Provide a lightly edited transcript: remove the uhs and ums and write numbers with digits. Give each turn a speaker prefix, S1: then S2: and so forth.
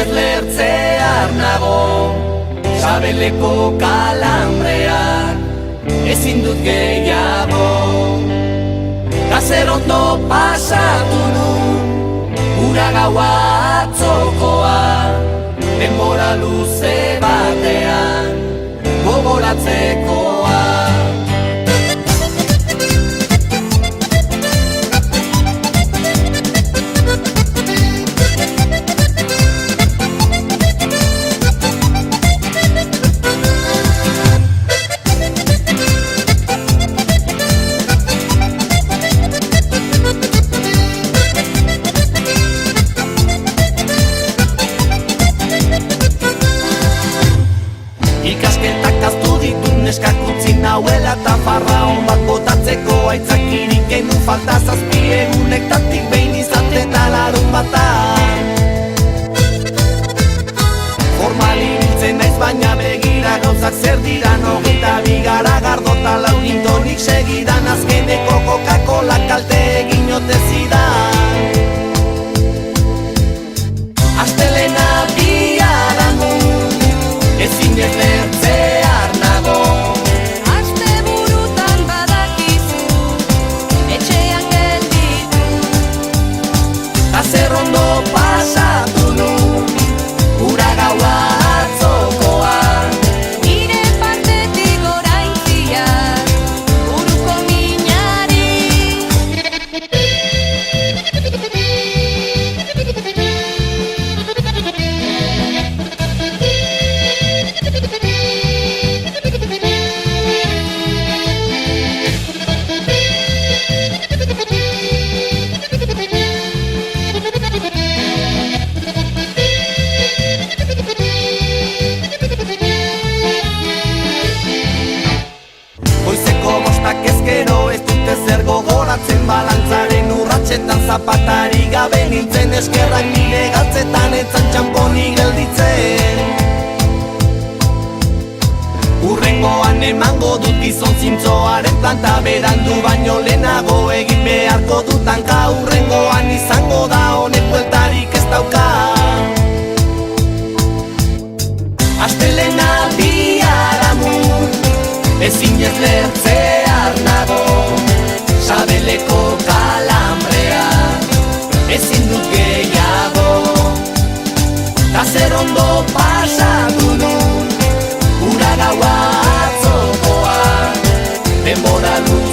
S1: Ezinez lertzear nago, sabeleko kalambreak, ezin dut gehiago. Gazer ondo pasatu nun, ura gaua atzokoa, denbora luze batean, gogoratzekoa. Ikasketak aztu ditut neskak utzi nauela eta farraon bat botatzeko aitzakirik genuen falta 7 egunektatik behin izaten da larunbatan. Formal ibiltzen naiz baina begira gauzak zer diran, 22 gara gardota launintonik segidan, azkeneko Coca-Cola kalte egin ote zidan. Astelena biharamun, ezinez lertzear nago.
S2: Aste burutan badakizu, etxean gelditu.
S1: Ta zer ondo pasatu nun, ura gaua atzokoa.
S2: Nire partetik oraintziak, buruko minari.
S1: Goizeko 5 ezkero ez dute zer gogoratzen, balantzaren urratxetan zapatari gabe nintzen, eskerrak nire galtzetan etzan txamponi gelditzen. Urrengoan emango dut gizon zintzoaren planta, berandu baino lehenago egin beharko dutanka. Urrengoan izango da honek bueltarik ez dauka. Astelena biharamun, ezinez lertzear nago, sabeleko kalambrea, ezin dut gehiago. Ta zer ondo pasatu nun, ura gaua atzokoa, denbora luze